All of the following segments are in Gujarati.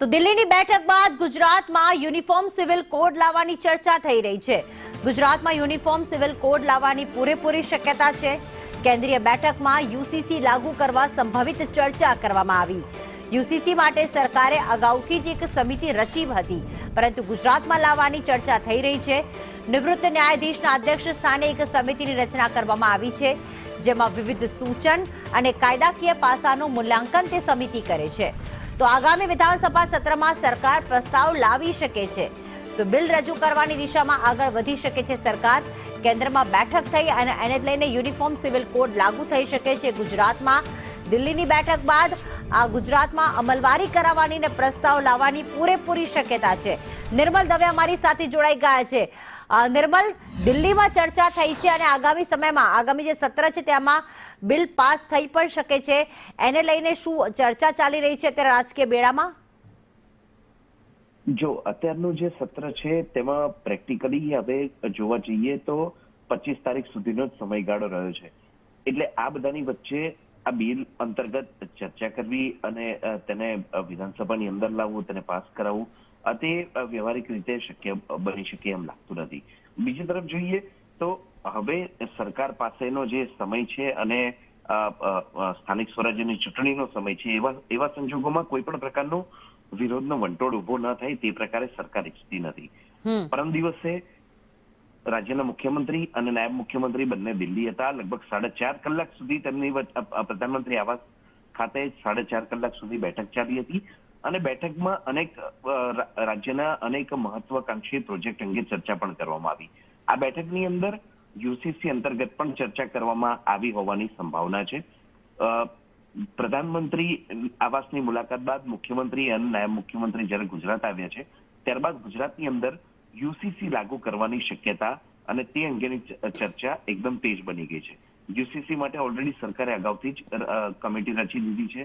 તો દિલ્હીની બેઠક બાદ ગુજરાતમાં યુનિફોર્મ સિવિલ કોડ લાવવાની ચર્ચા થઈ રહી છે। ગુજરાતમાં યુનિફોર્મ સિવિલ કોડ લાવવાની પૂરેપૂરી શક્યતા છે। કેન્દ્રીય બેઠકમાં યુસીસી લાગુ કરવા સંભવિત ચર્ચા કરવામાં આવી। યુસીસી માટે સરકારે અગાઉથી જ એક સમિતિ રચી હતી, પરંતુ ગુજરાતમાં લાવવાની ચર્ચા થઈ રહી છે। નિવૃત્ત ન્યાયાધીશના અધ્યક્ષ સ્થાને એક સમિતિની રચના કરવામાં આવી છે, જેમાં વિવિધ સૂચન અને કાયદાકીય પાસાનું મૂલ્યાંકન તે સમિતિ કરે છે। તો આગામી વિધાનસભા સત્રમાં સરકાર પ્રસ્તાવ લાવી શકે છે, તો બિલ રજૂ કરવાની દિશામાં આગળ વધી શકે છે સરકાર। કેન્દ્રમાં બેઠક થઈ અને એને લઈને યુનિફોર્મ સિવિલ કોડ લાગુ થઈ શકે છે ગુજરાતમાં। દિલ્હીની બેઠક બાદ આ ગુજરાતમાં અમલવારી કરાવવાની અને પ્રસ્તાવ લાવવાની પૂરેપૂરી શક્યતા છે। નિર્મલ દવે અમારી સાથે જોડાઈ ગયા છે। નિર્મલ, દિલ્હીમાં ચર્ચા થઈ છે અને આગામી સમયમાં આગામી જે સત્ર છે તેમાં બિલ પાસ થઈ પણ શકે છે, એને લઈને શું ચર્ચા ચાલી રહી છે અત્યારે રાજકીય બેડામાં? જો અત્યારનું જે સત્ર છે તેમાં પ્રેક્ટિકલી હવે જોવા જઈએ તો 25 તારીખ સુધીનો સમયગાળો રહ્યો છે, એટલે આ બધાની વચ્ચે આ બિલ અંતર્ગત ચર્ચા કરવી અને તેને વિધાનસભાની અંદર લાવવું, તેને પાસ કરાવવું, તે વ્યવહારિક રીતે શક્ય બની શકે એમ લાગતું નથી। બીજી તરફ જોઈએ તો હવે સરકાર પાસેનો જે સમય છે અને સ્થાનિક સ્વરાજ્યની ચૂંટણીનો સમય છે, એવા સંજોગોમાં કોઈ પણ પ્રકારનો વિરોધનો વંટોળ ઉભો ન થાય તે પ્રકારે સરકાર ઈચ્છતી નથી। પરમ દિવસે રાજ્યના મુખ્યમંત્રી અને નાયબ મુખ્યમંત્રી બંને દિલ્હી હતા। લગભગ 4.5 કલાક સુધી તેમની પ્રધાનમંત્રી આવાસ ખાતે 4.5 કલાક સુધી બેઠક ચાલી હતી અને બેઠકમાં અનેક રાજ્યના અનેક મહત્વાકાંક્ષી પ્રોજેક્ટ અંગે ચર્ચા પણ કરવામાં આવી। આ બેઠકની અંદર યુસીસી અંતર્ગત પણ ચર્ચા કરવામાં આવી હોવાની સંભાવના છે। પ્રધાનમંત્રી આવાસની મુલાકાત બાદ મુખ્યમંત્રી અને નાયબ મુખ્યમંત્રી જ્યારે ગુજરાત આવ્યા છે, ત્યારબાદ ગુજરાતની અંદર યુસીસી લાગુ કરવાની શક્યતા અને તે અંગેની ચર્ચા એકદમ તેજ બની ગઈ છે। યુસીસી માટે ઓલરેડી સરકારે અગાઉથી જ કમિટી રચી દીધી છે।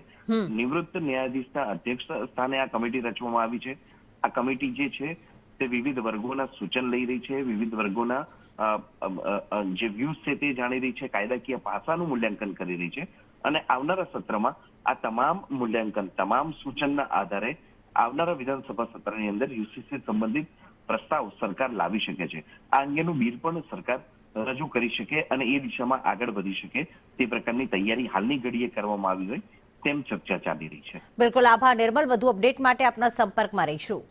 નિવૃત્ત ન્યાયાધીશના અધ્યક્ષ સ્થાને આ કમિટી રચવામાં આવી છે। આ કમિટી જે છે તે વિવિધ વર્ગોના સૂચન લઈ રહી છે, વિવિધ વર્ગોના જે વ્યૂઝ છે તે જાણી રહી છે, કાયદાકીય પાસાનું મૂલ્યાંકન કરી રહી છે અને આવનારા સત્રમાં આ તમામ મૂલ્યાંકન, તમામ સૂચનના આધારે આવનારા વિધાનસભા સત્રની અંદર યુસીસી સંબંધિત પ્રસ્તાવ સરકાર લાવી શકે છે। આ અંગેનું બિલ પણ સરકાર રજૂ કરી શકે અને એ દિશામાં આગળ વધી શકે તે પ્રકારની તૈયારી હાલની ઘડીએ કરવામાં આવી હોય તેમ ચર્ચા ચાલી રહી છે। બિલકુલ, આભાર નિર્મલ। વધુ અપડેટ માટે આપના સંપર્કમાં રહીશું।